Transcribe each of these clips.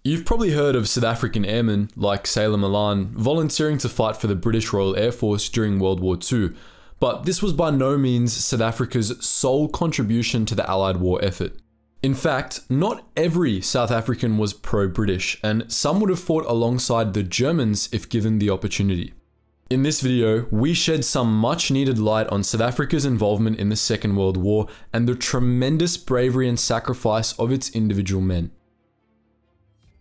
You've probably heard of South African airmen, like Sailor Malan, volunteering to fight for the British Royal Air Force during World War II, but this was by no means South Africa's sole contribution to the Allied war effort. In fact, not every South African was pro-British, and some would have fought alongside the Germans if given the opportunity. In this video, we shed some much needed light on South Africa's involvement in the Second World War and the tremendous bravery and sacrifice of its individual men.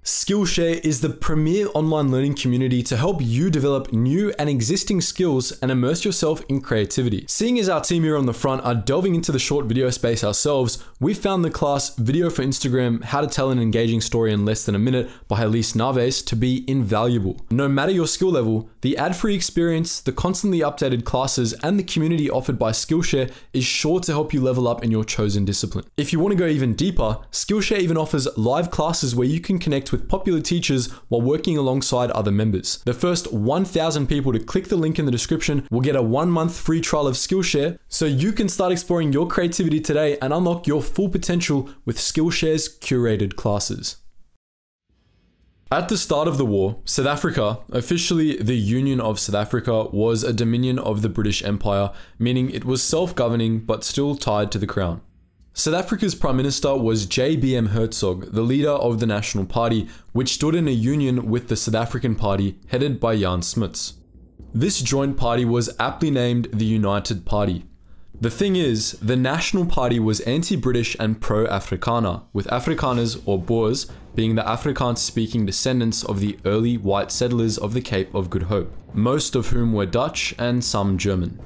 Skillshare is the premier online learning community to help you develop new and existing skills and immerse yourself in creativity. Seeing as our team here on the front are delving into the short video space ourselves, we found the class Video for Instagram, How to Tell an Engaging Story in Less Than a Minute by Elise Naves to be invaluable. No matter your skill level, the ad-free experience, the constantly updated classes, and the community offered by Skillshare is sure to help you level up in your chosen discipline. If you want to go even deeper, Skillshare even offers live classes where you can connect with popular teachers while working alongside other members. The first 1,000 people to click the link in the description will get a 1-month free trial of Skillshare, so you can start exploring your creativity today and unlock your full potential with Skillshare's curated classes. At the start of the war, South Africa, officially the Union of South Africa, was a dominion of the British Empire, meaning it was self-governing but still tied to the crown. South Africa's Prime Minister was JBM Hertzog, the leader of the National Party, which stood in a union with the South African Party headed by Jan Smuts. This joint party was aptly named the United Party. The thing is, the National Party was anti-British and pro-Afrikaner, with Afrikaners or Boers being the Afrikaans-speaking descendants of the early white settlers of the Cape of Good Hope, most of whom were Dutch and some German.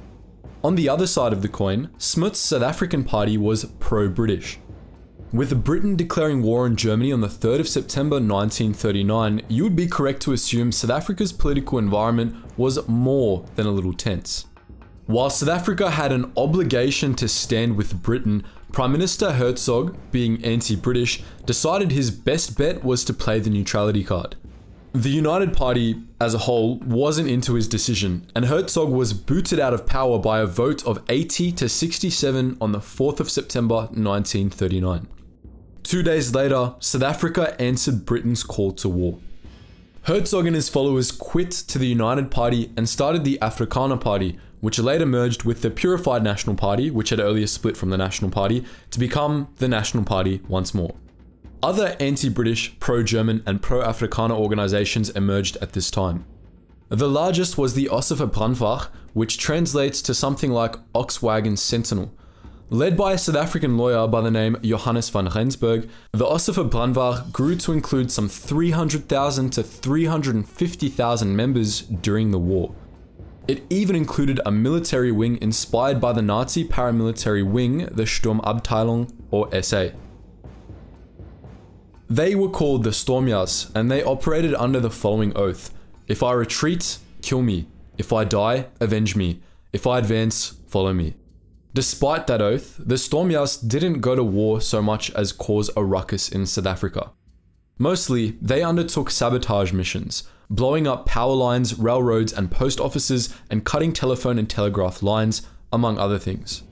On the other side of the coin, Smuts' South African Party was pro-British. With Britain declaring war on Germany on the 3rd of September 1939, you would be correct to assume South Africa's political environment was more than a little tense. While South Africa had an obligation to stand with Britain, Prime Minister Hertzog, being anti-British, decided his best bet was to play the neutrality card. The United Party, as a whole, wasn't into his decision, and Hertzog was booted out of power by a vote of 80 to 67 on the 4th of September 1939. 2 days later, South Africa answered Britain's call to war. Hertzog and his followers quit to the United Party and started the Afrikaner Party, which later merged with the Purified National Party, which had earlier split from the National Party, to become the National Party once more. Other anti-British, pro-German, and pro-Afrikaner organizations emerged at this time. The largest was the Ossifer Brandwacht, which translates to something like Oxwagon Sentinel. Led by a South African lawyer by the name Johannes van Rensburg, the Ossifer Brandwacht grew to include some 300,000 to 350,000 members during the war. It even included a military wing inspired by the Nazi paramilitary wing, the Sturmabteilung, or SA. They were called the Stormjars, and they operated under the following oath: if I retreat, kill me. If I die, avenge me. If I advance, follow me. Despite that oath, the Stormjars didn't go to war so much as cause a ruckus in South Africa. Mostly, they undertook sabotage missions, blowing up power lines, railroads, and post offices, and cutting telephone and telegraph lines, among other things.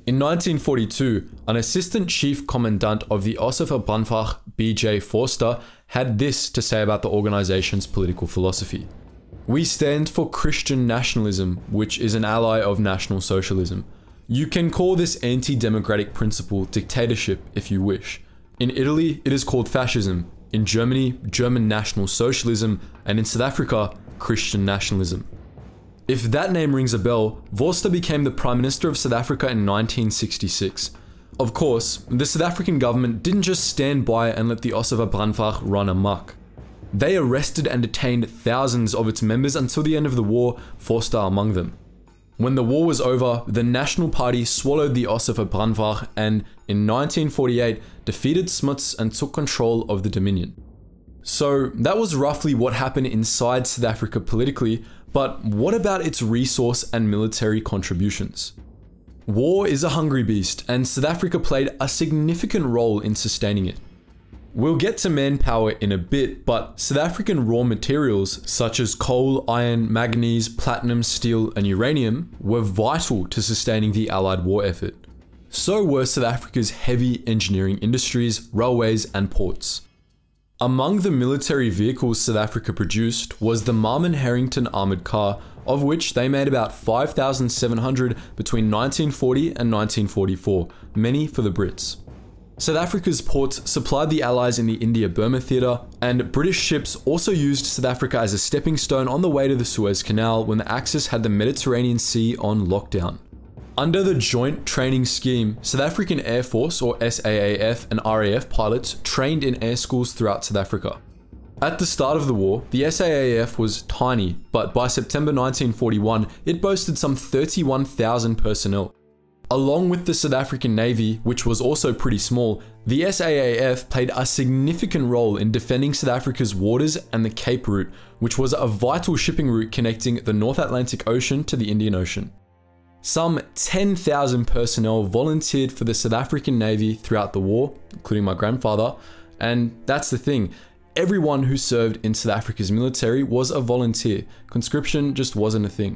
In 1942, an assistant chief commandant of the Ossifer Brandwacht, B.J. Forster, had this to say about the organization's political philosophy. We stand for Christian nationalism, which is an ally of National Socialism. You can call this anti-democratic principle dictatorship if you wish. In Italy, it is called fascism. In Germany, German National Socialism, and in South Africa, Christian nationalism. If that name rings a bell, Vorster became the Prime Minister of South Africa in 1966. Of course, the South African government didn't just stand by and let the Ossifer Brandwacht run amok. They arrested and detained thousands of its members until the end of the war, Vorster among them. When the war was over, the National Party swallowed the Ossifer Brandwacht and, in 1948, defeated Smuts and took control of the Dominion. So that was roughly what happened inside South Africa politically, but what about its resource and military contributions? War is a hungry beast, and South Africa played a significant role in sustaining it. We'll get to manpower in a bit, but South African raw materials such as coal, iron, manganese, platinum, steel, and uranium were vital to sustaining the Allied war effort. So were South Africa's heavy engineering industries, railways, and ports. Among the military vehicles South Africa produced was the Marmon Harrington armoured car, of which they made about 5,700 between 1940 and 1944, many for the Brits. South Africa's ports supplied the Allies in the India-Burma theatre, and British ships also used South Africa as a stepping stone on the way to the Suez Canal when the Axis had the Mediterranean Sea on lockdown. Under the Joint Training Scheme, South African Air Force or SAAF and RAF pilots trained in air schools throughout South Africa. At the start of the war, the SAAF was tiny, but by September 1941, it boasted some 31,000 personnel. Along with the South African Navy, which was also pretty small, the SAAF played a significant role in defending South Africa's waters and the Cape Route, which was a vital shipping route connecting the North Atlantic Ocean to the Indian Ocean. Some 10,000 personnel volunteered for the South African Navy throughout the war, including my grandfather, and that's the thing. Everyone who served in South Africa's military was a volunteer. Conscription just wasn't a thing.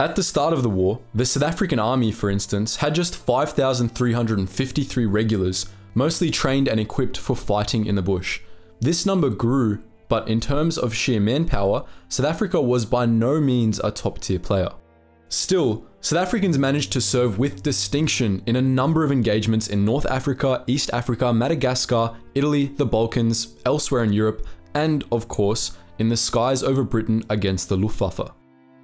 At the start of the war, the South African Army, for instance, had just 5,353 regulars, mostly trained and equipped for fighting in the bush. This number grew, but in terms of sheer manpower, South Africa was by no means a top-tier player. Still, South Africans managed to serve with distinction in a number of engagements in North Africa, East Africa, Madagascar, Italy, the Balkans, elsewhere in Europe, and, of course, in the skies over Britain against the Luftwaffe.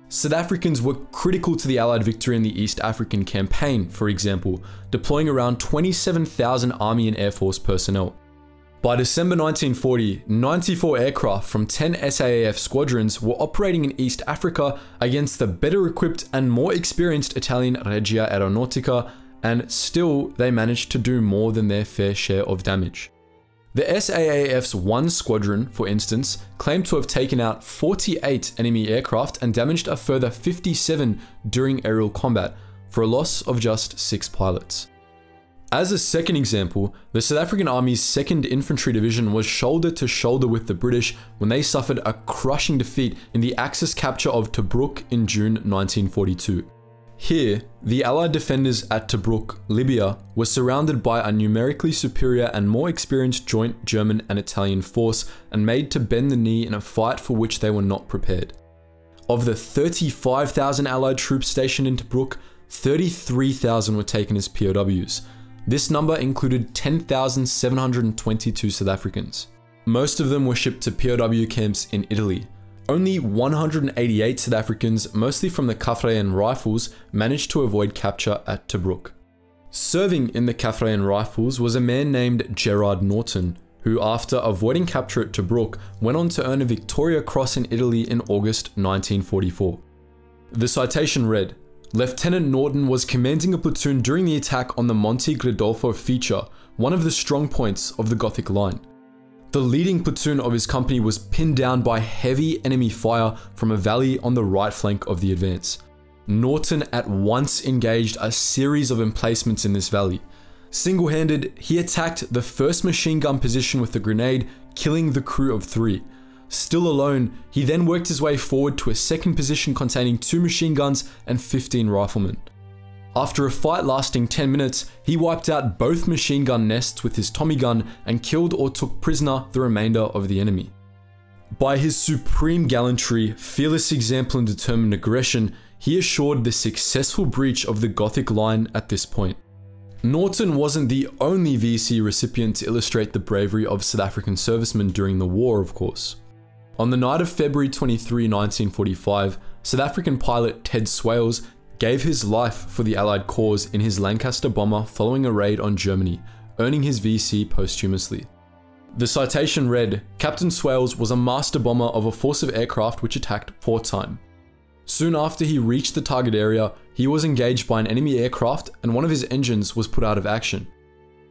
South Africans were critical to the Allied victory in the East African Campaign, for example, deploying around 27,000 Army and Air Force personnel. By December 1940, 94 aircraft from 10 SAAF squadrons were operating in East Africa against the better equipped and more experienced Italian Regia Aeronautica, and still they managed to do more than their fair share of damage. The SAAF's 1 squadron, for instance, claimed to have taken out 48 enemy aircraft and damaged a further 57 during aerial combat, for a loss of just 6 pilots. As a second example, the South African Army's 2nd Infantry Division was shoulder to shoulder with the British when they suffered a crushing defeat in the Axis capture of Tobruk in June 1942. Here, the Allied defenders at Tobruk, Libya, were surrounded by a numerically superior and more experienced joint German and Italian force and made to bend the knee in a fight for which they were not prepared. Of the 35,000 Allied troops stationed in Tobruk, 33,000 were taken as POWs. This number included 10,722 South Africans. Most of them were shipped to POW camps in Italy. Only 188 South Africans, mostly from the Kaffraen Rifles, managed to avoid capture at Tobruk. Serving in the Kaffraen Rifles was a man named Gerard Norton, who after avoiding capture at Tobruk, went on to earn a Victoria Cross in Italy in August 1944. The citation read, "Lieutenant Norton was commanding a platoon during the attack on the Monte Gridolfo feature, one of the strong points of the Gothic line. The leading platoon of his company was pinned down by heavy enemy fire from a valley on the right flank of the advance. Norton at once engaged a series of emplacements in this valley. Single-handed, he attacked the first machine gun position with a grenade, killing the crew of 3. Still alone, he then worked his way forward to a second position containing 2 machine guns and 15 riflemen. After a fight lasting 10 minutes, he wiped out both machine gun nests with his Tommy gun and killed or took prisoner the remainder of the enemy. By his supreme gallantry, fearless example and determined aggression, he assured the successful breach of the Gothic line at this point. Norton wasn't the only VC recipient to illustrate the bravery of South African servicemen during the war, of course. On the night of February 23, 1945, South African pilot Ted Swales gave his life for the Allied cause in his Lancaster bomber following a raid on Germany, earning his VC posthumously. The citation read, "Captain Swales was a master bomber of a force of aircraft which attacked wartime. Soon after he reached the target area, he was engaged by an enemy aircraft and one of his engines was put out of action.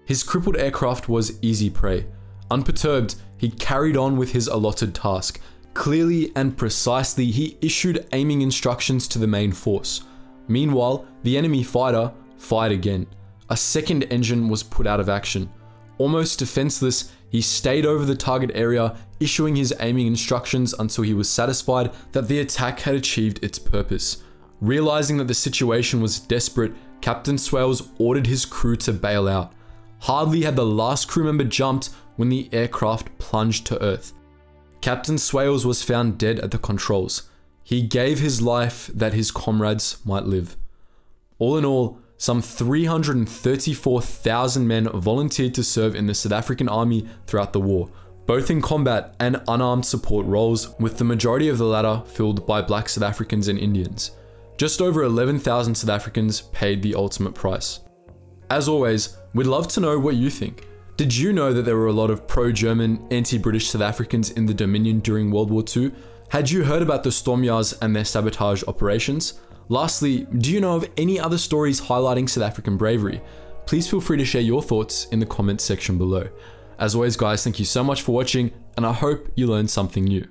His crippled aircraft was easy prey. Unperturbed, he carried on with his allotted task. Clearly and precisely, he issued aiming instructions to the main force. Meanwhile, the enemy fighter fired again. A second engine was put out of action. Almost defenseless, he stayed over the target area, issuing his aiming instructions until he was satisfied that the attack had achieved its purpose. Realizing that the situation was desperate, Captain Swales ordered his crew to bail out. Hardly had the last crew member jumped when the aircraft plunged to Earth. Captain Swales was found dead at the controls. He gave his life that his comrades might live. All in all, some 334,000 men volunteered to serve in the South African Army throughout the war, both in combat and unarmed support roles, with the majority of the latter filled by black South Africans and Indians. Just over 11,000 South Africans paid the ultimate price. As always, we'd love to know what you think. Did you know that there were a lot of pro-German, anti-British South Africans in the Dominion during World War II? Had you heard about the Stormyards and their sabotage operations? Lastly, do you know of any other stories highlighting South African bravery? Please feel free to share your thoughts in the comments section below. As always guys, thank you so much for watching, and I hope you learned something new.